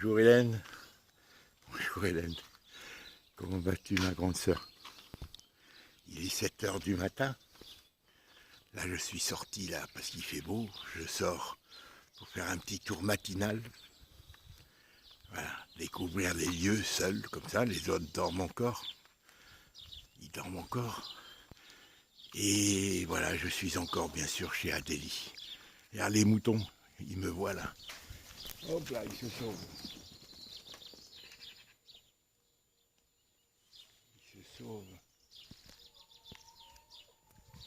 Bonjour Hélène. Bonjour Hélène. Comment vas-tu ma grande sœur? Il est 7 heures du matin. Là je suis sorti là parce qu'il fait beau. Je sors pour faire un petit tour matinal. Voilà, découvrir les lieux seuls comme ça. Les autres dorment encore. Ils dorment encore. Et voilà, je suis encore bien sûr chez Adélie. Regarde les moutons, ils me voient là. Hop là, ils se sauvent. Ils se sauvent.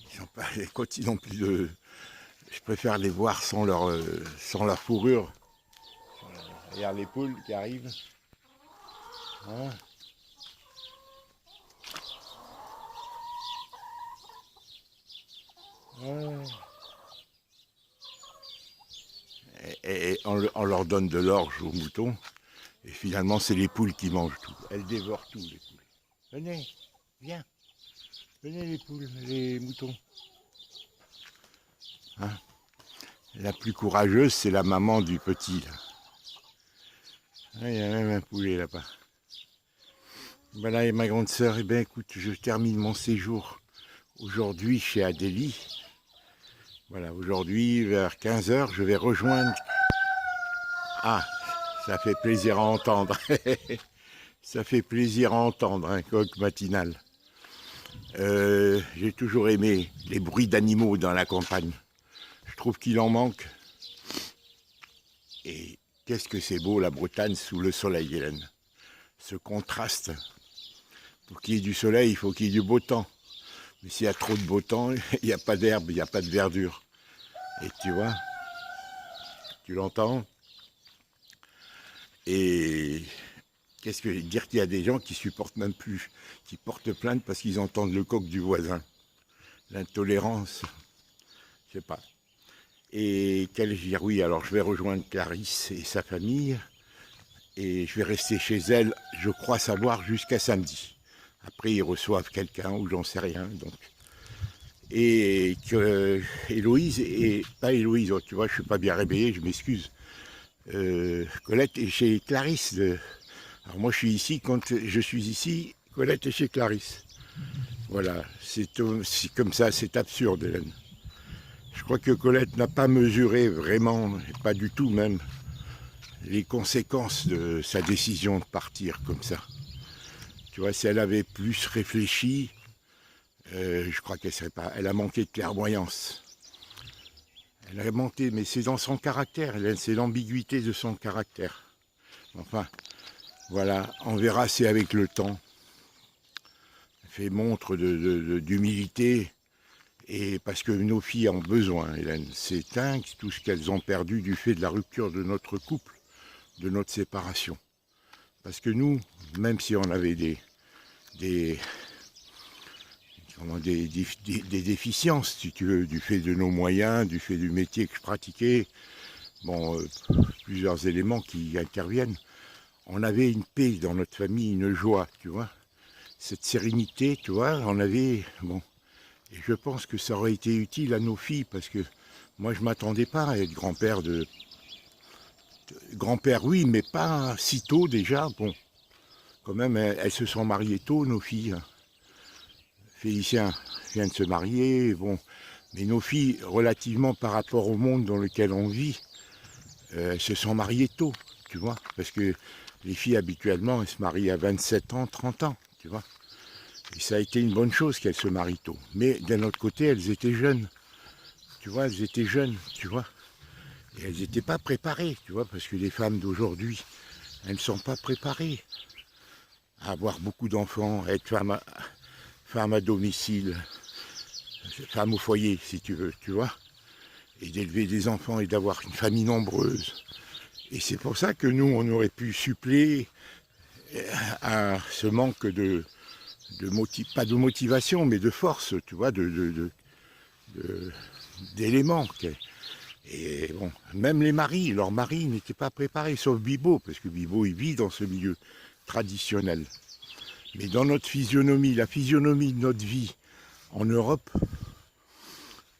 Ils sont pas, quand ils n'ont plus de... Je préfère les voir sans leur fourrure. Regarde les poules qui arrivent. Hein? Ouais. Et on leur donne de l'orge aux moutons. Et finalement, c'est les poules qui mangent tout. Elles dévorent tout, les poules. Venez, viens. Venez les poules, les moutons. Hein? La plus courageuse, c'est la maman du petit. Là. Ah, il y a même un poulet là-bas. Voilà, et ma grande sœur, eh bien écoute, je termine mon séjour aujourd'hui chez Adélie. Voilà, aujourd'hui, vers 15 heures, je vais rejoindre... Ah, ça fait plaisir à entendre. Ça fait plaisir à entendre, un coq matinal. J'ai toujours aimé les bruits d'animaux dans la campagne. Je trouve qu'il en manque. Et qu'est-ce que c'est beau la Bretagne sous le soleil, Hélène. Ce contraste. Pour qu'il y ait du soleil, il faut qu'il y ait du beau temps. Mais s'il y a trop de beau temps, il n'y a pas d'herbe, il n'y a pas de verdure. Et tu vois, tu l'entends? Et qu'est-ce que je veux dire qu'il y a des gens qui supportent même plus, qui portent plainte parce qu'ils entendent le coq du voisin. L'intolérance, je sais pas. Et qu'allais-je dire? Oui, alors je vais rejoindre Clarisse et sa famille. Et je vais rester chez elle, je crois savoir, jusqu'à samedi. Après, ils reçoivent quelqu'un ou j'en sais rien. Donc. Et que Héloïse, et pas Héloïse, oh, tu vois, je suis pas bien réveillé, je m'excuse. Colette est chez Clarisse. Alors moi, je suis ici, quand je suis ici, Colette est chez Clarisse. Voilà, c'est comme ça, c'est absurde, Hélène. Je crois que Colette n'a pas mesuré vraiment, pas du tout même, les conséquences de sa décision de partir comme ça. Tu vois, si elle avait plus réfléchi, je crois qu'elle serait pas. Elle a manqué de clairvoyance. Elle a manqué, mais c'est dans son caractère, c'est l'ambiguïté de son caractère. Enfin, voilà, on verra si avec le temps, elle fait montre d'humilité, et parce que nos filles ont besoin, Hélène. C'est dingue tout ce qu'elles ont perdu du fait de la rupture de notre couple, de notre séparation. Parce que nous, même si on avait des déficiences, si tu veux, du fait de nos moyens, du fait du métier que je pratiquais, bon, plusieurs éléments qui interviennent. On avait une paix dans notre famille, une joie, tu vois. Cette sérénité, tu vois, on avait, bon, et je pense que ça aurait été utile à nos filles, parce que moi, je ne m'attendais pas à être grand-père Grand-père, oui, mais pas si tôt déjà, bon. Quand même, elles se sont mariées tôt, nos filles. Félicien vient de se marier, bon. Mais nos filles, relativement par rapport au monde dans lequel on vit, elles se sont mariées tôt, tu vois. Parce que les filles, habituellement, elles se marient à 27 ans, 30 ans, tu vois. Et ça a été une bonne chose qu'elles se marient tôt. Mais d'un autre côté, elles étaient jeunes. Tu vois, elles étaient jeunes, tu vois. Et elles n'étaient pas préparées, tu vois, parce que les femmes d'aujourd'hui, elles ne sont pas préparées à avoir beaucoup d'enfants, à être femme à domicile, femme au foyer, si tu veux, tu vois. Et d'élever des enfants et d'avoir une famille nombreuse. Et c'est pour ça que nous, on aurait pu suppléer à ce manque pas de motivation, mais de force, tu vois, d'éléments. Et bon, même les maris, leurs maris n'étaient pas préparés, sauf Bibo, parce que Bibo, il vit dans ce milieu traditionnel. Mais dans notre physionomie, la physionomie de notre vie en Europe,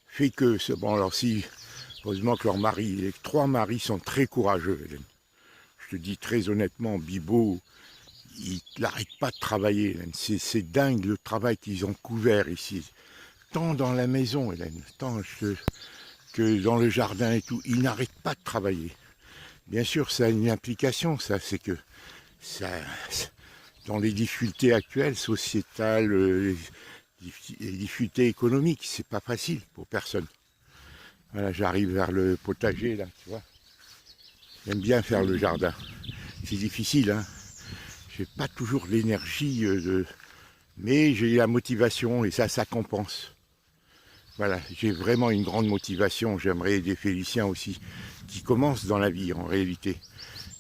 fait que, bon, alors si, heureusement que leurs maris, les 3 maris sont très courageux, Hélène. Je je te dis très honnêtement, Bibo, il n'arrête pas de travailler, Hélène. C'est dingue le travail qu'ils ont couvert ici. Tant dans la maison, Hélène, que dans le jardin et tout. Il n'arrête pas de travailler. Bien sûr, ça a une implication, ça, c'est que ça, dans les difficultés actuelles, sociétales, les difficultés économiques, c'est pas facile pour personne. Voilà, j'arrive vers le potager, là, tu vois. J'aime bien faire le jardin. C'est difficile, hein. J'ai pas toujours l'énergie, mais j'ai la motivation et ça compense. Voilà, j'ai vraiment une grande motivation. J'aimerais aider Félicien aussi, qui commence dans la vie en réalité.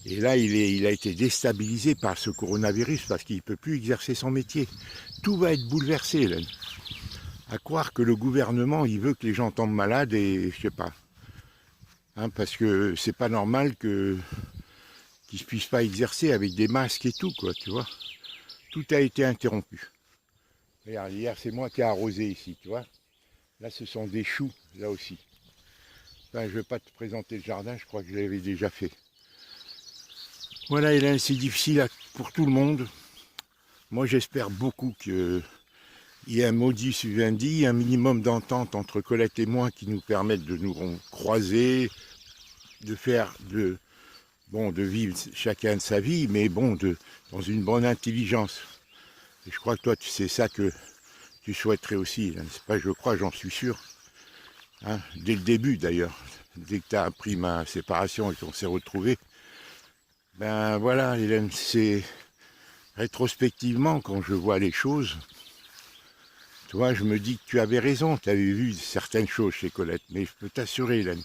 Et là, il a été déstabilisé par ce coronavirus parce qu'il ne peut plus exercer son métier. Tout va être bouleversé, Hélène. À croire que le gouvernement, il veut que les gens tombent malades et je sais pas. Hein, parce que c'est pas normal qu'ils ne puissent pas exercer avec des masques et tout, quoi, tu vois. Tout a été interrompu. Regarde, hier, c'est moi qui ai arrosé ici, tu vois. Là, ce sont des choux, là aussi. Enfin, je ne vais pas te présenter le jardin, je crois que je l'avais déjà fait. Voilà, Hélène, c'est difficile pour tout le monde. Moi, j'espère beaucoup qu'il y ait un modus vivendi, un minimum d'entente entre Colette et moi qui nous permette de nous croiser, de vivre chacun de sa vie, mais bon, dans une bonne intelligence. Et je crois que toi, c'est ça que tu souhaiterais aussi. C'est pas, je crois, j'en suis sûr. Hein, dès le début d'ailleurs, dès que tu as appris ma séparation et qu'on s'est retrouvés, ben voilà, Hélène, c'est rétrospectivement quand je vois les choses, tu vois, je me dis que tu avais raison, tu avais vu certaines choses chez Colette, mais je peux t'assurer, Hélène,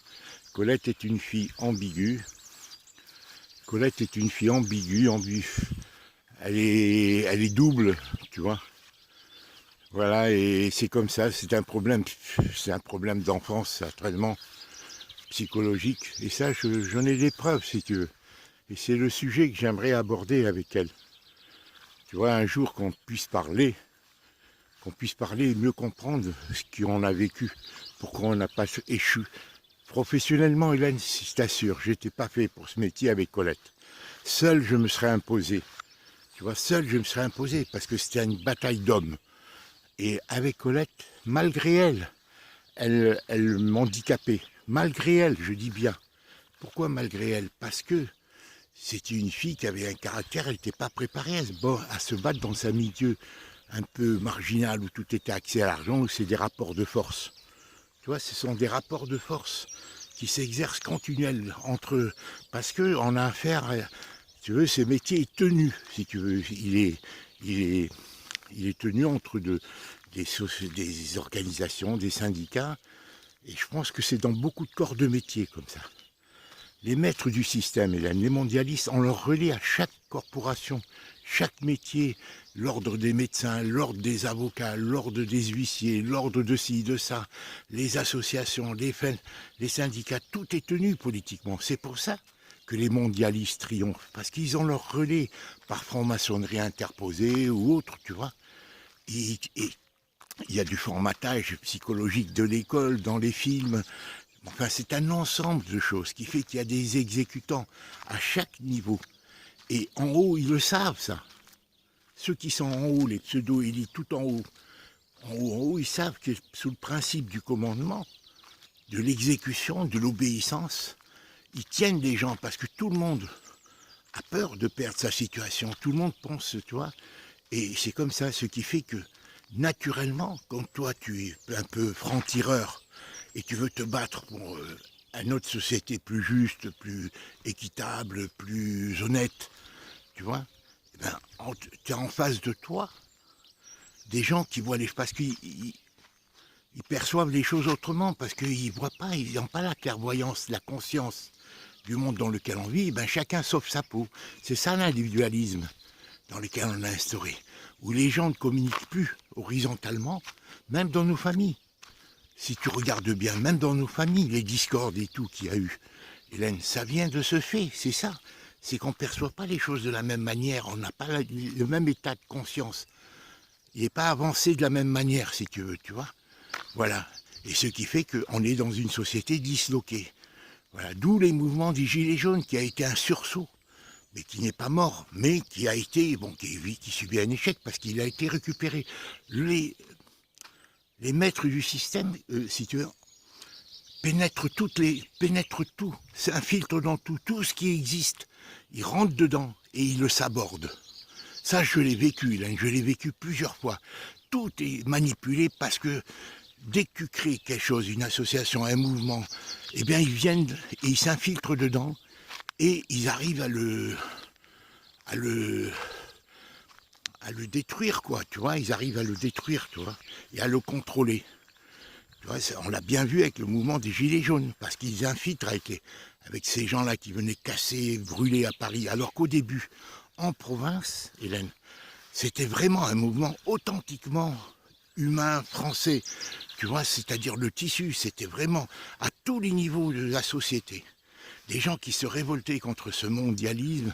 Colette est une fille ambiguë. Colette est une fille ambiguë, elle est double, tu vois. Voilà, et c'est comme ça, c'est un problème d'enfance, certainement, psychologique. Et ça, j'en ai des preuves, si tu veux. Et c'est le sujet que j'aimerais aborder avec elle. Tu vois, un jour qu'on puisse parler et mieux comprendre ce qu'on a vécu, pourquoi on n'a pas échoué. Professionnellement, Hélène, je t'assure, je n'étais pas fait pour ce métier avec Colette. Seul, je me serais imposé. Tu vois, seul, je me serais imposé, parce que c'était une bataille d'hommes. Et avec Colette, malgré elle m'handicapait. Malgré elle, je dis bien. Pourquoi malgré elle? Parce que c'était une fille qui avait un caractère, elle n'était pas préparée à se battre dans un milieu un peu marginal où tout était axé à l'argent, où c'est des rapports de force. Tu vois, ce sont des rapports de force qui s'exercent continuellement entre eux. Parce qu'on a affaire, tu veux, ce métier est tenu, si tu veux. Il est tenu entre des organisations, des syndicats. Et je pense que c'est dans beaucoup de corps de métier comme ça. Les maîtres du système, Hélène, les mondialistes, on leur relie à chaque corporation, chaque métier, l'ordre des médecins, l'ordre des avocats, l'ordre des huissiers, l'ordre de ci, de ça, les associations, les syndicats, tout est tenu politiquement. C'est pour ça que les mondialistes triomphent, parce qu'ils ont leur relais par franc-maçonnerie interposée ou autre, tu vois. Et il y a du formatage psychologique de l'école, dans les films. Enfin, c'est un ensemble de choses qui fait qu'il y a des exécutants à chaque niveau. Et en haut, ils le savent, ça. Ceux qui sont en haut, les pseudo-élites, tout en haut, ils savent que sous le principe du commandement, de l'exécution, de l'obéissance, ils tiennent les gens parce que tout le monde a peur de perdre sa situation. Tout le monde pense, tu vois. Et c'est comme ça, ce qui fait que, naturellement, quand toi, tu es un peu franc-tireur, et tu veux te battre pour une autre société plus juste, plus équitable, plus honnête, tu vois, eh ben, tu as en face de toi des gens qui voient les choses, parce qu'ils perçoivent les choses autrement, parce qu'ils voient pas, ils n'ont pas la clairvoyance, la conscience du monde dans lequel on vit. Ben, chacun sauve sa peau. C'est ça l'individualisme dans lequel on a instauré, où les gens ne communiquent plus horizontalement, même dans nos familles. Si tu regardes bien, même dans nos familles, les discordes et tout qu'il y a eu, Hélène, ça vient de ce fait, c'est ça. C'est qu'on ne perçoit pas les choses de la même manière, on n'a pas le même état de conscience. Il n'est pas avancé de la même manière, si tu veux, tu vois. Voilà. Et ce qui fait qu'on est dans une société disloquée. Voilà. D'où les mouvements des Gilets jaunes, qui a été un sursaut. mais qui n'est pas mort, mais qui a été, bon, qui subit un échec parce qu'il a été récupéré. Les maîtres du système, si tu veux, pénètrent tout, s'infiltrent dans tout ce qui existe. Ils rentrent dedans et ils le sabordent. Ça, je l'ai vécu, là, je l'ai vécu plusieurs fois. Tout est manipulé parce que dès que tu crées quelque chose, une association, un mouvement, eh bien, ils viennent et ils s'infiltrent dedans et ils arrivent à le détruire, quoi, tu vois. Ils arrivent à le détruire, tu vois, et à le contrôler. Tu vois, on l'a bien vu avec le mouvement des Gilets jaunes, parce qu'ils infiltrent avec ces gens-là qui venaient casser, brûler à Paris, alors qu'au début, en province, Hélène, c'était vraiment un mouvement authentiquement humain, français, tu vois, c'est-à-dire le tissu, c'était vraiment à tous les niveaux de la société. Des gens qui se révoltaient contre ce mondialisme,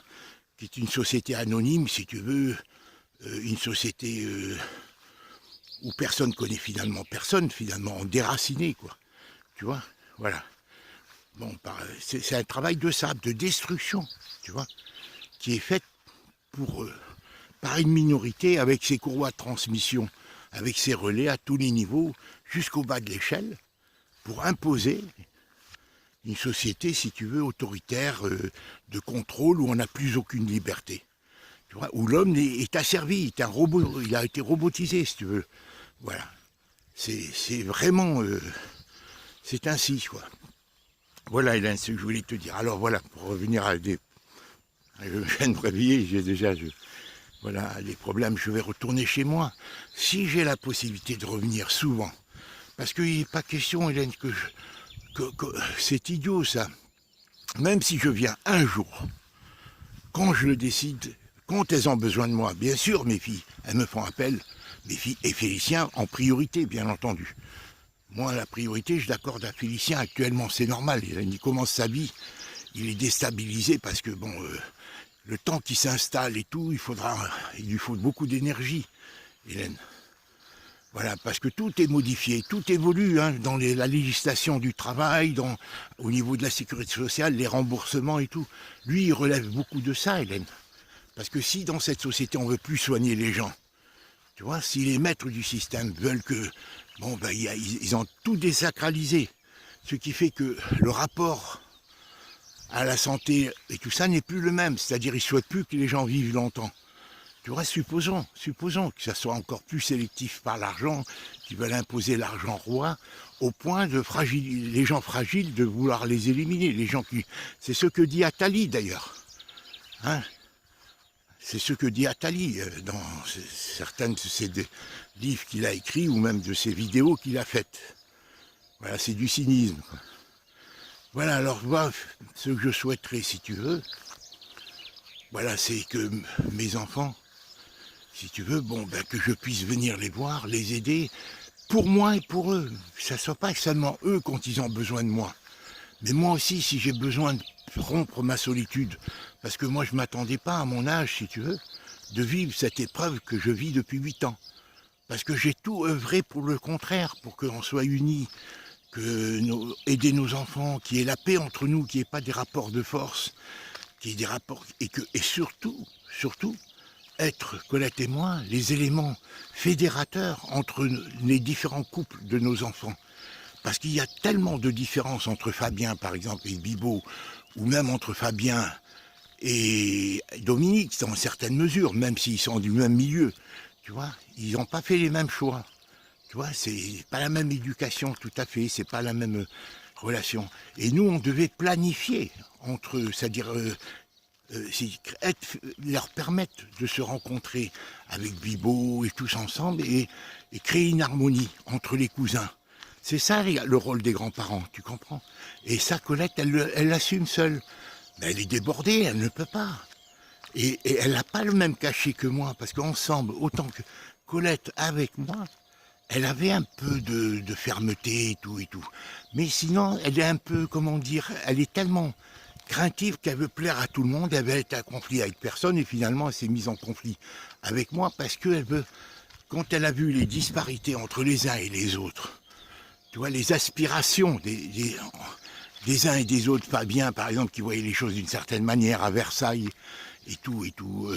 qui est une société anonyme, si tu veux, une société où personne connaît finalement déraciné, quoi. Tu vois, voilà. Bon, c'est un travail de sable, de destruction, tu vois, qui est fait par une minorité avec ses courroies de transmission, avec ses relais à tous les niveaux, jusqu'au bas de l'échelle, pour imposer une société, si tu veux, autoritaire, de contrôle, où on n'a plus aucune liberté. Tu vois, où l'homme est asservi, est un robot, il a été robotisé, si tu veux. Voilà. C'est vraiment... c'est ainsi, quoi. Voilà, Hélène, ce que je voulais te dire. Alors voilà, pour revenir à des... Je viens de me réveiller, j'ai déjà... Voilà, les problèmes, je vais retourner chez moi. Si j'ai la possibilité de revenir souvent, parce qu'il n'est pas question, Hélène, que c'est idiot, ça. Même si je viens un jour, quand je le décide, quand elles ont besoin de moi, bien sûr, mes filles, elles me font appel, mes filles et Félicien en priorité, bien entendu. Moi, la priorité, je l'accorde à Félicien actuellement, c'est normal. Il commence sa vie, il est déstabilisé parce que, bon, le temps qu'il s'installe et tout, il lui faut beaucoup d'énergie, Hélène. Voilà, parce que tout est modifié, tout évolue hein, dans la législation du travail, au niveau de la sécurité sociale, les remboursements et tout. Lui, il relève beaucoup de ça, Hélène. Parce que si dans cette société, on ne veut plus soigner les gens, tu vois, si les maîtres du système veulent que... Bon, ben, ils ont tout désacralisé. Ce qui fait que le rapport à la santé et tout ça n'est plus le même. C'est-à-dire, ils ne souhaitent plus que les gens vivent longtemps. Tu vois, supposons que ça soit encore plus sélectif par l'argent, qu'ils veulent imposer l'argent roi, au point de les gens fragiles, de vouloir les éliminer. Les gens qui... C'est ce que dit Attali, d'ailleurs. Hein? C'est ce que dit Attali dans certains de ses livres qu'il a écrits ou même de ses vidéos qu'il a faites. Voilà, c'est du cynisme, quoi. Voilà, alors moi, ce que je souhaiterais, si tu veux, voilà, c'est que mes enfants, si tu veux, bon, ben, que je puisse venir les voir, les aider, pour moi et pour eux. Que ça ne soit pas seulement eux quand ils ont besoin de moi. Mais moi aussi, si j'ai besoin de rompre ma solitude, parce que moi je ne m'attendais pas à mon âge, si tu veux, de vivre cette épreuve que je vis depuis 8 ans. Parce que j'ai tout œuvré pour le contraire, pour qu'on soit unis, aider nos enfants, qu'il y ait la paix entre nous, qu'il n'y ait pas des rapports de force, qu'il y ait des rapports, et surtout, être, Colette et moi, les éléments fédérateurs entre les différents couples de nos enfants. Parce qu'il y a tellement de différences entre Fabien, par exemple, et Bibo, ou même entre Fabien et Dominique, dans certaines mesures, même s'ils sont du même milieu. Tu vois, ils n'ont pas fait les mêmes choix. Tu vois, c'est pas la même éducation tout à fait, c'est pas la même relation. Et nous, on devait planifier entre eux, c'est-à-dire leur permettre de se rencontrer avec Bibo et tous ensemble et créer une harmonie entre les cousins. C'est ça le rôle des grands-parents, tu comprends? Et ça, Colette, elle l'assume seule. Mais elle est débordée, elle ne peut pas. Et elle n'a pas le même cachet que moi, parce qu'ensemble, autant que Colette avec moi, elle avait un peu de fermeté et tout. Mais sinon, elle est un peu, comment dire, elle est tellement craintive qu'elle veut plaire à tout le monde, elle veut être en conflit avec personne, et finalement, elle s'est mise en conflit avec moi, parce qu'elle veut, quand elle a vu les disparités entre les uns et les autres, tu vois, les aspirations des uns et des autres, Fabien, par exemple, qui voyait les choses d'une certaine manière à Versailles, et tout, et tout.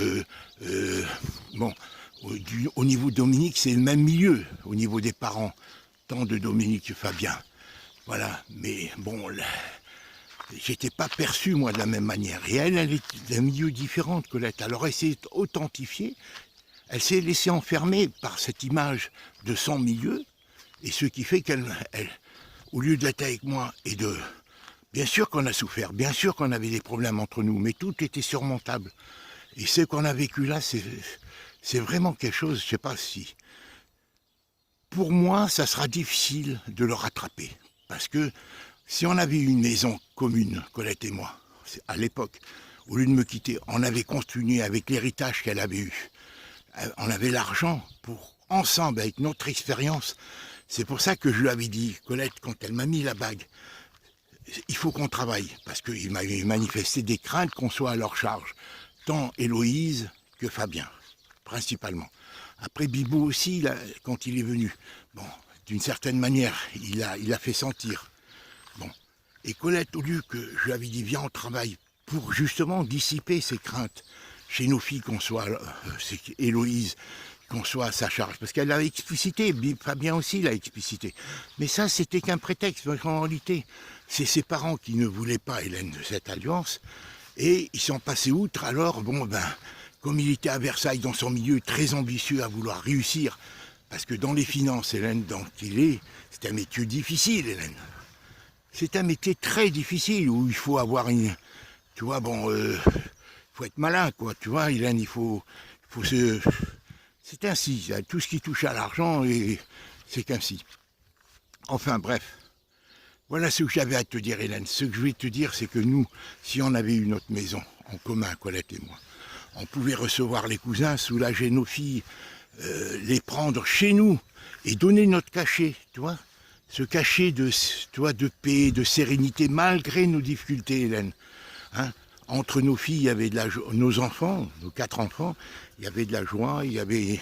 Bon, au niveau de Dominique, c'est le même milieu, au niveau des parents, tant de Dominique que Fabien. Voilà, mais bon, j'étais pas perçu, moi, de la même manière. Et elle est d'un milieu différent de Colette. Alors elle s'est authentifiée, elle s'est laissée enfermer par cette image de son milieu, et ce qui fait qu'elle, au lieu d'être avec moi et de... Bien sûr qu'on a souffert, bien sûr qu'on avait des problèmes entre nous, mais tout était surmontable. Et ce qu'on a vécu là, c'est vraiment quelque chose, je sais pas si... Pour moi, ça sera difficile de le rattraper. Parce que si on avait eu une maison commune, Colette et moi, à l'époque, au lieu de me quitter, on avait continué avec l'héritage qu'elle avait eu. On avait l'argent pour, ensemble, avec notre expérience. C'est pour ça que je lui avais dit, Colette, quand elle m'a mis la bague, il faut qu'on travaille. Parce qu'il m'avait manifesté des craintes qu'on soit à leur charge. Tant Héloïse que Fabien, principalement. Après Bibou aussi, là, quand il est venu, bon, d'une certaine manière, il a fait sentir. Bon. Et Colette, au lieu que je lui avais dit, viens, on travaille pour justement dissiper ces craintes chez nos filles, qu'on soit, c'est Héloïse, qu'on soit à sa charge. Parce qu'elle l'a explicité, Fabien aussi l'a explicité. Mais ça, c'était qu'un prétexte, parce qu'en réalité, c'est ses parents qui ne voulaient pas, Hélène, de cette alliance, et ils sont passés outre, alors, bon, ben... Comme il était à Versailles, dans son milieu, très ambitieux à vouloir réussir, parce que dans les finances, Hélène, dans qu'il est, c'est un métier difficile, Hélène. C'est un métier très difficile, où il faut avoir une... Tu vois, bon, faut être malin, quoi, tu vois, Hélène, il faut se... C'est ainsi, tout ce qui touche à l'argent, et c'est qu'ainsi. Enfin, bref. Voilà ce que j'avais à te dire, Hélène. Ce que je vais te dire, c'est que nous, si on avait eu notre maison en commun, Colette et moi, on pouvait recevoir les cousins, soulager nos filles, les prendre chez nous et donner notre cachet, tu vois. Ce cachet de, tu vois, de paix, de sérénité, malgré nos difficultés, Hélène. Hein, entre nos filles, il y avait de la joie, nos enfants, nos 4 enfants, il y avait de la joie, il y avait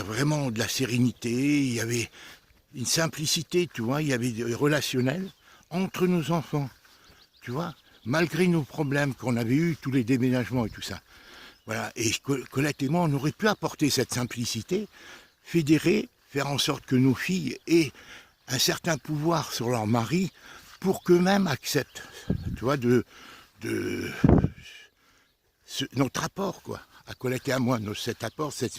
vraiment de la sérénité, il y avait une simplicité, tu vois, il y avait des relationnels entre nos enfants, tu vois. Malgré nos problèmes qu'on avait eus, tous les déménagements et tout ça. Voilà. Et Colette et moi, on aurait pu apporter cette simplicité, fédérer, faire en sorte que nos filles aient un certain pouvoir sur leur mari pour qu'eux-mêmes acceptent, tu vois, notre apport, quoi, à Colette et à moi, cet apport, ces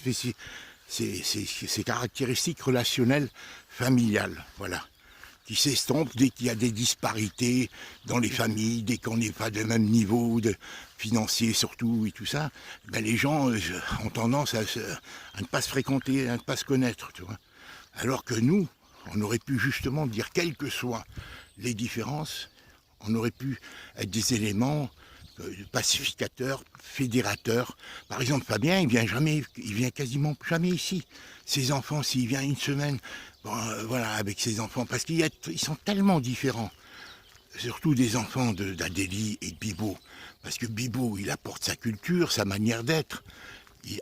caractéristiques relationnelles familiales, voilà, qui s'estompent dès qu'il y a des disparités dans les familles, dès qu'on n'est pas de même niveau financier surtout et tout ça, ben les gens ont tendance à ne pas se fréquenter, à ne pas se connaître, tu vois. Alors que nous, on aurait pu justement dire, quelles que soient les différences, on aurait pu être des éléments pacificateurs, fédérateurs. Par exemple, Fabien, il vient quasiment jamais ici. Ses enfants, s'il vient une semaine, bon, voilà, avec ses enfants, parce qu'ils sont tellement différents. Surtout des enfants d'Adélie et de Bibo. Parce que Bibo, il apporte sa culture, sa manière d'être.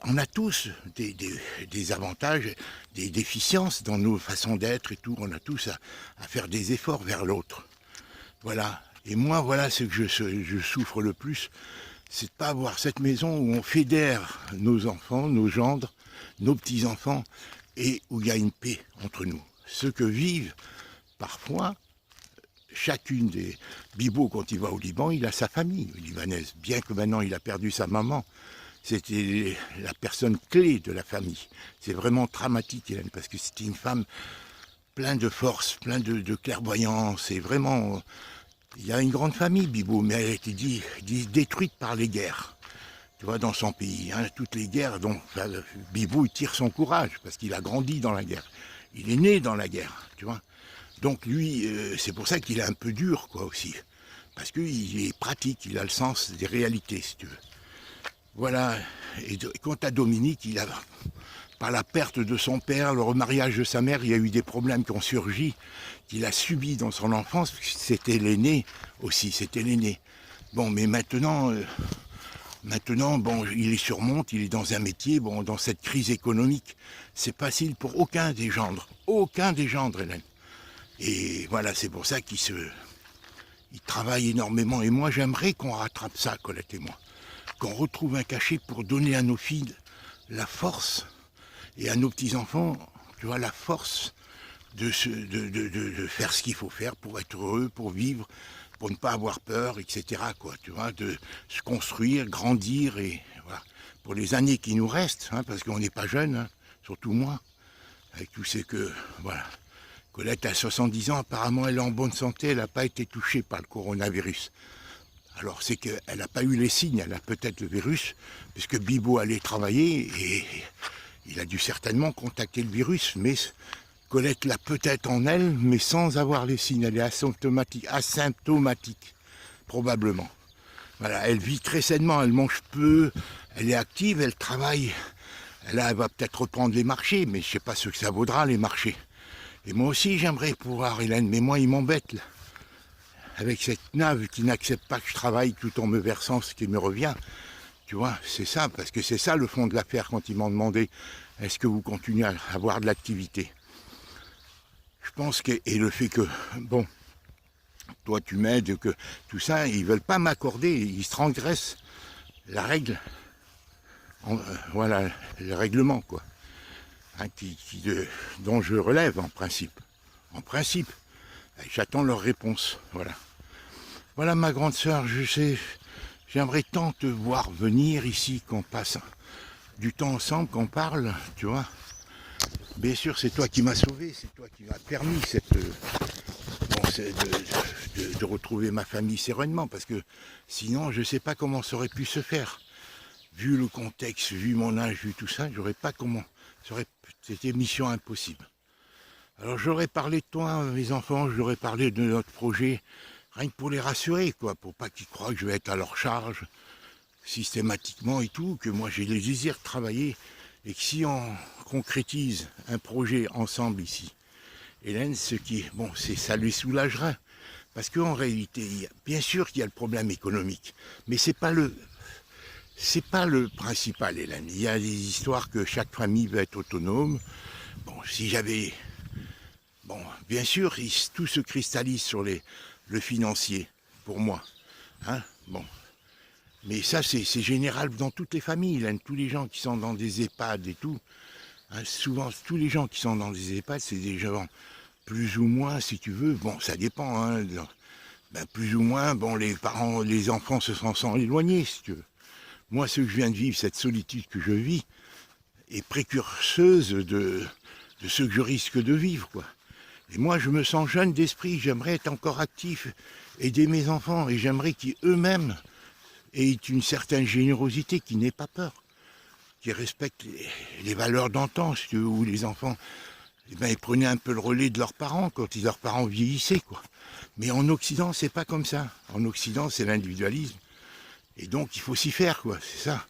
On a tous des avantages, des déficiences dans nos façons d'être et tout. On a tous à faire des efforts vers l'autre. Voilà. Et moi, voilà ce que je souffre le plus, c'est de ne pas avoir cette maison où on fédère nos enfants, nos gendres, nos petits-enfants, et où il y a une paix entre nous. Ce que vivent parfois chacune des... Bibo, quand il va au Liban, il a sa famille libanaise, bien que maintenant il a perdu sa maman. C'était la personne clé de la famille. C'est vraiment dramatique, Hélène, parce que c'était une femme pleine de force, pleine de clairvoyance, et vraiment... Il y a une grande famille, Bibo, mais elle a été détruite par les guerres. Tu vois, dans son pays, hein, toutes les guerres, donc Bibo, il tire son courage, parce qu'il a grandi dans la guerre. Il est né dans la guerre, tu vois. Donc lui, c'est pour ça qu'il est un peu dur, quoi, aussi. Parce qu'il est pratique, il a le sens des réalités, si tu veux. Voilà. Et quant à Dominique, par la perte de son père, le remariage de sa mère, il y a eu des problèmes qui ont surgi, qu'il a subis dans son enfance. C'était l'aîné aussi, c'était l'aîné. Bon, mais maintenant, bon, il les surmonte, il est dans un métier, bon, dans cette crise économique. C'est facile pour aucun des gendres, Hélène. Et voilà, c'est pour ça il travaille énormément. Et moi, j'aimerais qu'on rattrape ça, Colette et moi. qu'on retrouve un cachet pour donner à nos filles la force et à nos petits-enfants, tu vois, la force de faire ce qu'il faut faire pour être heureux, pour vivre, pour ne pas avoir peur, etc. quoi, tu vois, de se construire, grandir, et voilà, pour les années qui nous restent, hein, parce qu'on n'est pas jeune, hein, surtout moi, avec tout ce que, voilà. Colette a 70 ans, apparemment elle est en bonne santé, elle n'a pas été touchée par le coronavirus. Alors c'est qu'elle n'a pas eu les signes, elle a peut-être le virus, puisque Bibo allait travailler et il a dû certainement contacter le virus, mais Colette l'a peut-être en elle, mais sans avoir les signes. Elle est asymptomatique, probablement. Voilà, elle vit très sainement, elle mange peu, elle est active, elle travaille. Là, elle va peut-être reprendre les marchés, mais je ne sais pas ce que ça vaudra, les marchés. Et moi aussi, j'aimerais pouvoir, Hélène, mais moi, il m'embête, là. Avec cette nave qui n'accepte pas que je travaille tout en me versant ce qui me revient. Tu vois, c'est ça, parce que c'est ça le fond de l'affaire quand ils m'ont demandé est-ce que vous continuez à avoir de l'activité. Je pense que, et le fait que, bon, toi tu m'aides, que tout ça, ils ne veulent pas m'accorder, ils se transgressent la règle, voilà, le règlement, quoi, hein, dont je relève en principe. En principe, j'attends leur réponse, voilà. Voilà ma grande sœur, je sais, j'aimerais tant te voir venir ici, qu'on passe du temps ensemble, qu'on parle, tu vois. Bien sûr, c'est toi qui m'as sauvé, c'est toi qui m'as permis de retrouver ma famille sereinement, parce que sinon, je ne sais pas comment ça aurait pu se faire. Vu le contexte, vu mon âge, vu tout ça, j'aurais pas comment. C'était mission impossible. Alors j'aurais parlé de toi, mes enfants, j'aurais parlé de notre projet, rien que pour les rassurer, quoi, pour pas qu'ils croient que je vais être à leur charge systématiquement et tout, que moi j'ai le désir de travailler, et que si on concrétise un projet ensemble ici, Hélène, ça lui soulagera. Parce qu'en réalité, bien sûr qu'il y a le problème économique, mais c'est pas le principal, Hélène. Il y a des histoires que chaque famille veut être autonome. Bon, si j'avais... Bon, bien sûr, tout se cristallise sur le financier, pour moi. Hein, bon. Mais ça, c'est général dans toutes les familles, Hélène. Tous les gens qui sont dans des EHPAD et tout, hein, souvent, tous les gens qui sont dans des EHPAD, c'est des gens plus ou moins, si tu veux, bon, ça dépend, hein, ben, plus ou moins, bon, les enfants se sentent éloignés, si tu veux. Moi, ce que je viens de vivre, cette solitude que je vis, est précurseuse de ce que je risque de vivre, quoi. Et moi, je me sens jeune d'esprit, j'aimerais être encore actif, aider mes enfants, et j'aimerais qu'eux-mêmes aient une certaine générosité, qui n'aient pas peur, qui respectent les valeurs d'antan, si tu veux, où les enfants, eh ben, ils prenaient un peu le relais de leurs parents, quand leurs parents vieillissaient, quoi. Mais en Occident, c'est pas comme ça. En Occident, c'est l'individualisme. Et donc, il faut s'y faire, quoi, c'est ça.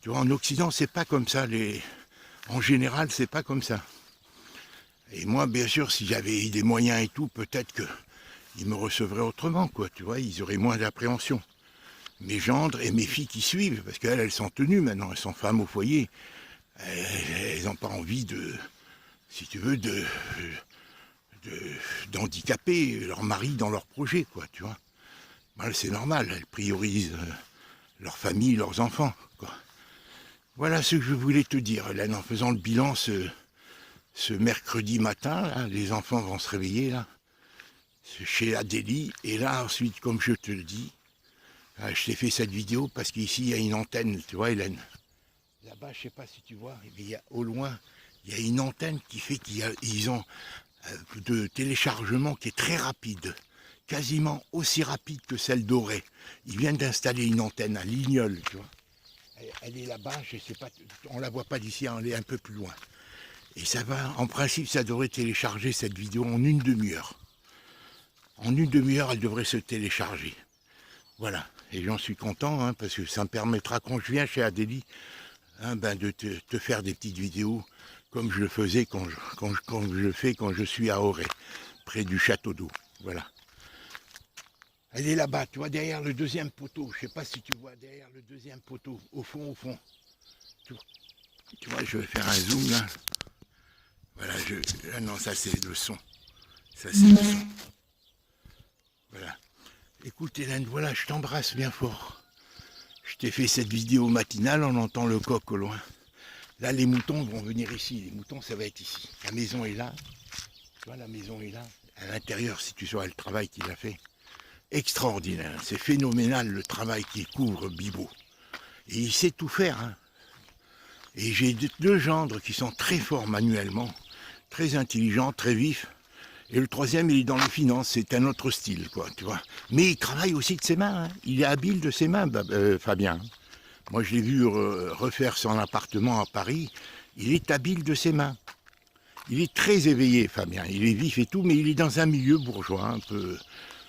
Tu vois, en Occident, c'est pas comme ça. En général, c'est pas comme ça. Et moi, bien sûr, si j'avais des moyens et tout, peut-être qu'ils me recevraient autrement, quoi, tu vois, ils auraient moins d'appréhension. Mes gendres et mes filles qui suivent, parce qu'elles, elles sont tenues maintenant, elles sont femmes au foyer. Elles n'ont pas envie si tu veux, d'handicaper leur mari dans leur projet, quoi, tu vois. Voilà, c'est normal, elles priorisent leur famille, leurs enfants, quoi. Voilà ce que je voulais te dire, Hélène, en faisant le bilan ce mercredi matin, là, les enfants vont se réveiller, là, chez Adélie, et là, ensuite, comme je te le dis, là, je t'ai fait cette vidéo parce qu'ici, il y a une antenne, tu vois, Hélène. Là-bas, je sais pas si tu vois, mais au loin, il y a une antenne qui fait qu'ils ont de téléchargement qui est très rapide, quasiment aussi rapide que celle d'Auray. Ils viennent d'installer une antenne à Lignol, tu vois. Elle est là-bas, je sais pas, on la voit pas d'ici, elle est un peu plus loin. Et ça va, en principe, ça devrait télécharger cette vidéo en une demi-heure. En une demi-heure, elle devrait se télécharger. Voilà, et j'en suis content, hein, parce que ça me permettra, quand je viens chez Adélie, hein, ben, de te faire des petites vidéos, comme je le faisais quand je suis à Auray, près du château d'eau. Voilà. Elle est là-bas, tu vois, derrière le deuxième poteau. Je ne sais pas si tu vois derrière le deuxième poteau, au fond. Tu vois, je vais faire un zoom là. Voilà, ah non, ça c'est le son. Ça c'est le son. Voilà. Écoute Hélène, voilà, je t'embrasse bien fort. Je t'ai fait cette vidéo matinale, on entend le coq au loin. Là, les moutons vont venir ici. Les moutons, ça va être ici. La maison est là. Tu vois, la maison est là. À l'intérieur, si tu vois le travail qu'il a fait. Extraordinaire. C'est phénoménal le travail qu'il couvre, Bibo. Et il sait tout faire. Hein. Et j'ai deux gendres qui sont très forts manuellement, très intelligents, très vifs. Et le troisième, il est dans les finances, c'est un autre style, quoi, tu vois. Mais il travaille aussi de ses mains, hein. Il est habile de ses mains, Fabien. Moi, je l'ai vu refaire son appartement à Paris, il est habile de ses mains. Il est très éveillé, Fabien, il est vif et tout, mais il est dans un milieu bourgeois, un peu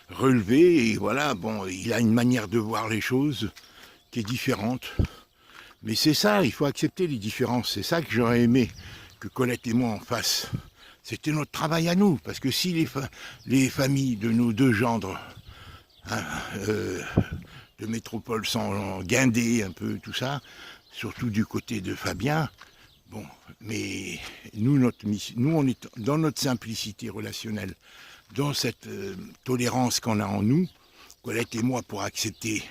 relevé, et voilà, bon, il a une manière de voir les choses qui est différente. Mais c'est ça, il faut accepter les différences, c'est ça que j'aurais aimé que Colette et moi en fassent. C'était notre travail à nous, parce que si les familles de nos deux gendres hein, de métropole sont guindées un peu, tout ça, surtout du côté de Fabien, bon, mais nous, on est dans notre simplicité relationnelle, dans cette tolérance qu'on a en nous, Colette et moi, pour accepter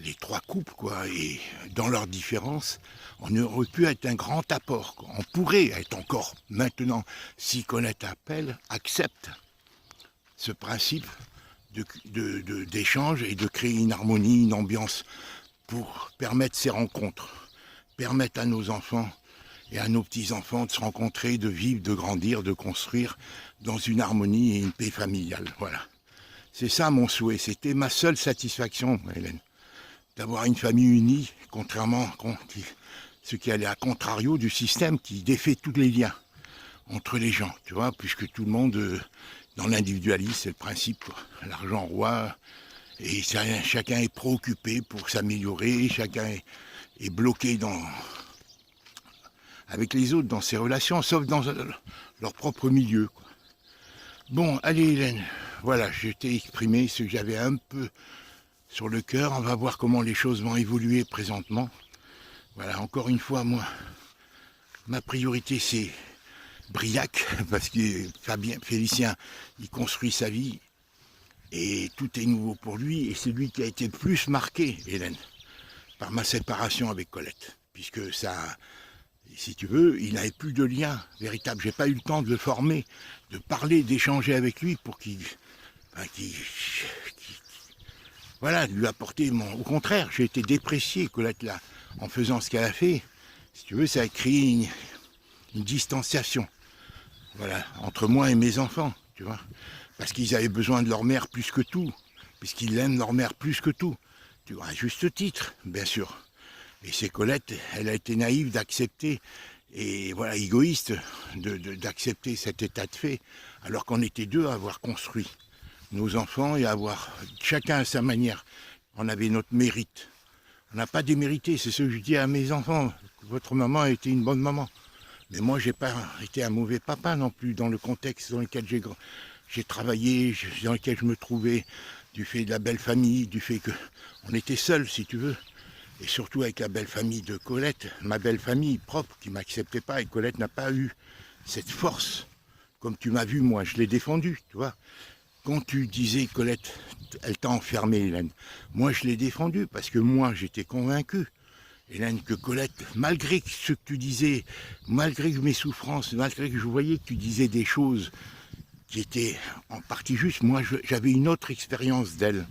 les trois couples, quoi, et dans leurs différences, on aurait pu être un grand apport, quoi. On pourrait être encore maintenant, si Colette accepte ce principe d'échange et de créer une harmonie, une ambiance pour permettre ces rencontres, permettre à nos enfants et à nos petits-enfants de se rencontrer, de vivre, de grandir, de construire dans une harmonie et une paix familiale. Voilà. C'est ça mon souhait, c'était ma seule satisfaction, Hélène. D'avoir une famille unie, contrairement à ce qui allait à contrario du système qui défait tous les liens entre les gens, tu vois, puisque tout le monde, dans l'individualisme, c'est le principe, l'argent roi, et chacun est préoccupé pour s'améliorer, chacun est bloqué avec les autres dans ses relations, sauf dans leur propre milieu, quoi. Bon, allez Hélène, voilà, je t'ai exprimé ce que j'avais un peu sur le cœur, on va voir comment les choses vont évoluer présentement. Voilà, encore une fois, moi, ma priorité c'est Briac, parce que Félicien, il construit sa vie, et tout est nouveau pour lui, et c'est lui qui a été le plus marqué, Hélène, par ma séparation avec Colette, puisque ça, si tu veux, il n'avait plus de lien véritable, j'ai pas eu le temps de le former, de parler, d'échanger avec lui pour voilà, de lui apporter Au contraire, j'ai été déprécié, Colette, là, en faisant ce qu'elle a fait. Si tu veux, ça a créé une distanciation. Voilà, entre moi et mes enfants, tu vois. Parce qu'ils avaient besoin de leur mère plus que tout. Puisqu'ils aiment leur mère plus que tout. Tu vois, à juste titre, bien sûr. Et c'est Colette, elle a été naïve d'accepter, et voilà, égoïste, d'accepter cet état de fait, alors qu'on était deux à avoir construit nos enfants et avoir chacun à sa manière. On avait notre mérite. On n'a pas démérité, c'est ce que je dis à mes enfants. Votre maman a été une bonne maman. Mais moi, j'ai pas été un mauvais papa non plus, dans le contexte dans lequel j'ai travaillé, dans lequel je me trouvais, du fait de la belle famille, du fait qu'on était seuls, si tu veux. Et surtout avec la belle famille de Colette, ma belle famille propre, qui ne m'acceptait pas. Et Colette n'a pas eu cette force. Comme tu m'as vu, moi, je l'ai défendue, tu vois. Quand tu disais, Colette, elle t'a enfermé, Hélène, moi je l'ai défendue parce que moi j'étais convaincu, Hélène, que Colette, malgré ce que tu disais, malgré mes souffrances, malgré que je voyais que tu disais des choses qui étaient en partie justes, moi j'avais une autre expérience d'elle,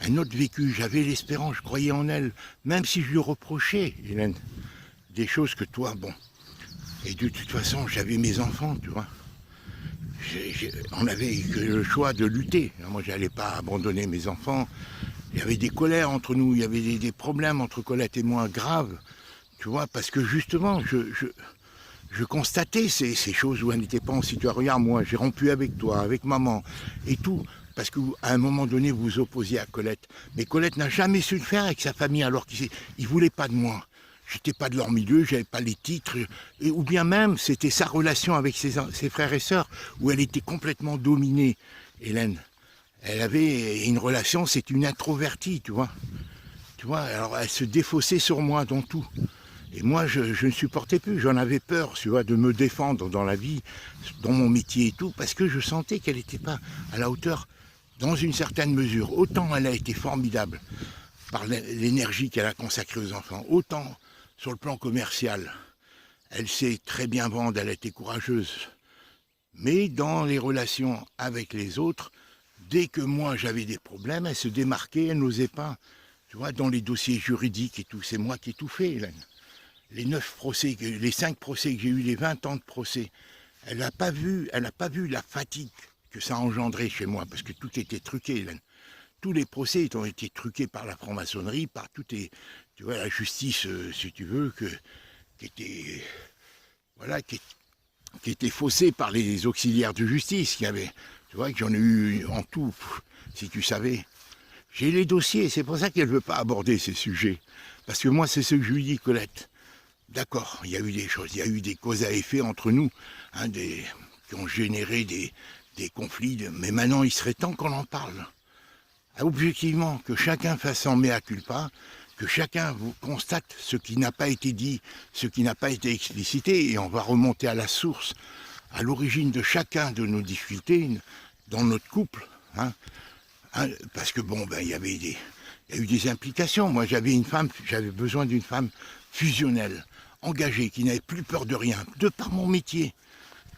un autre vécu, j'avais l'espérance, je croyais en elle, même si je lui reprochais, Hélène, des choses que toi, bon, et de toute façon j'avais mes enfants, tu vois. On avait le choix de lutter. Moi, je n'allais pas abandonner mes enfants. Il y avait des colères entre nous, il y avait des problèmes entre Colette et moi graves, tu vois, parce que justement, je constatais ces choses où elle n'était pas en situation. Regarde, moi, j'ai rompu avec toi, avec maman, et tout, parce qu'à un moment donné, vous vous opposiez à Colette. Mais Colette n'a jamais su le faire avec sa famille, alors qu'il ne voulait pas de moi. J'étais pas de leur milieu, j'avais pas les titres, ou bien même c'était sa relation avec ses frères et sœurs où elle était complètement dominée, Hélène. Elle avait une relation, c'est une introvertie, tu vois. Tu vois, alors elle se défaussait sur moi dans tout. Et moi, je ne supportais plus, j'en avais peur, tu vois, de me défendre dans la vie, dans mon métier et tout, parce que je sentais qu'elle n'était pas à la hauteur, dans une certaine mesure. Autant elle a été formidable par l'énergie qu'elle a consacrée aux enfants. Autant sur le plan commercial, elle sait très bien vendre, elle a été courageuse. Mais dans les relations avec les autres, dès que moi j'avais des problèmes, elle se démarquait, elle n'osait pas. Tu vois, dans les dossiers juridiques et tout, c'est moi qui ai tout fait, Hélène. Les 9 procès, les 5 procès que j'ai eu, les 20 ans de procès, elle n'a pas vu la fatigue que ça a engendré chez moi, parce que tout était truqué, Hélène. Tous les procès ont été truqués par la franc-maçonnerie, par toute tu vois, la justice, si tu veux, qui était, voilà, qui était faussée par les auxiliaires de justice, qui avaient, tu vois, que j'en ai eu en tout, si tu savais. J'ai les dossiers, c'est pour ça qu'elle ne veut pas aborder ces sujets. Parce que moi, c'est ce que je lui dis, Colette. D'accord, il y a eu des choses, il y a eu des causes à effet entre nous, hein, qui ont généré des conflits, mais maintenant, il serait temps qu'on en parle. Objectivement, que chacun fasse son mea culpa, que chacun vous constate ce qui n'a pas été dit, ce qui n'a pas été explicité, et on va remonter à la source, à l'origine de chacun de nos difficultés dans notre couple. Parce que bon, ben, il y a eu des implications. Moi, j'avais besoin d'une femme fusionnelle, engagée, qui n'avait plus peur de rien, de par mon métier,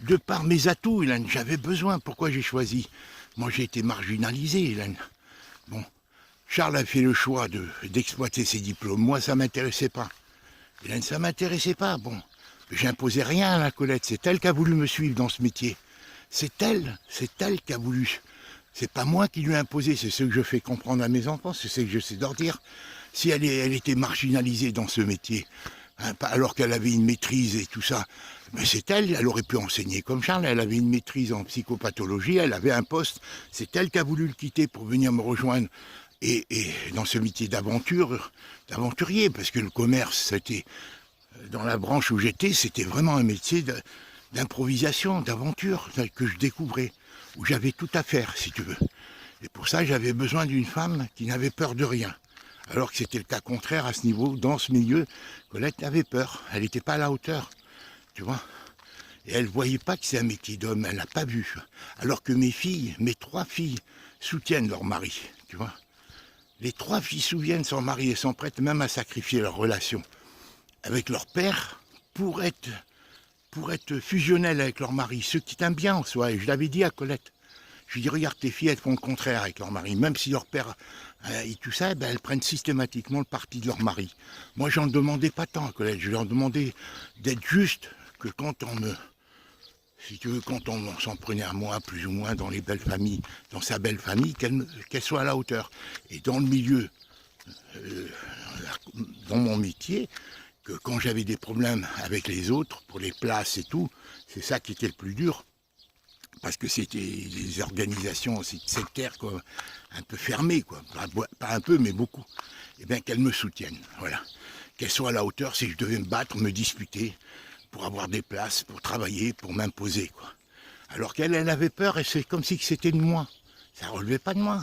de par mes atouts, Hélène. J'avais besoin. Pourquoi j'ai choisi? Moi, j'ai été marginalisé, Hélène. Bon, Charles a fait le choix d'exploiter ses diplômes. Moi, ça m'intéressait pas. Hélène, ça m'intéressait pas. Bon, j'imposais rien à la Colette. C'est elle qui a voulu me suivre dans ce métier. C'est elle qui a voulu. C'est pas moi qui lui ai imposé, c'est ce que je fais comprendre à mes enfants, c'est ce que je sais leur dire. Si elle était marginalisée dans ce métier, hein, alors qu'elle avait une maîtrise et tout ça, mais c'est elle aurait pu enseigner comme Charles, elle avait une maîtrise en psychopathologie, elle avait un poste, c'est elle qui a voulu le quitter pour venir me rejoindre. Et dans ce métier d'aventurier, parce que le commerce, c'était, dans la branche où j'étais, c'était vraiment un métier d'improvisation, d'aventure, que je découvrais, où j'avais tout à faire, si tu veux. Et pour ça, j'avais besoin d'une femme qui n'avait peur de rien. Alors que c'était le cas contraire à ce niveau, dans ce milieu, Colette avait peur, elle n'était pas à la hauteur, tu vois. Et elle ne voyait pas que c'est un métier d'homme, elle n'a pas vu. Alors que mes 3 filles, soutiennent leur mari, tu vois. Les 3 filles soutiennent son mari et sont prêtes même à sacrifier leur relation avec leur père pour être fusionnelles avec leur mari, ce qui est un bien en soi. Et je l'avais dit à Colette. Je lui dis, regarde, tes filles, elles font le contraire avec leur mari. Même si leur père et tout ça, ben, elles prennent systématiquement le parti de leur mari. Moi, j'en demandais pas tant à Colette. Je leur demandais d'être juste, que quand on me... Si tu veux, quand on s'en prenait à moi, plus ou moins, dans les belles familles, dans sa belle famille, qu'elle soit à la hauteur. Et dans le milieu, dans mon métier, que quand j'avais des problèmes avec les autres, pour les places et tout, c'est ça qui était le plus dur. Parce que c'était des organisations sectaires, quoi, un peu fermées, quoi. Pas un peu, mais beaucoup. Et bien qu'elles me soutiennent, voilà. Qu'elles soient à la hauteur, si je devais me battre, me disputer, pour avoir des places, pour travailler, pour m'imposer, quoi. Alors qu'elle avait peur, et c'est comme si c'était de moi. Ça relevait pas de moi,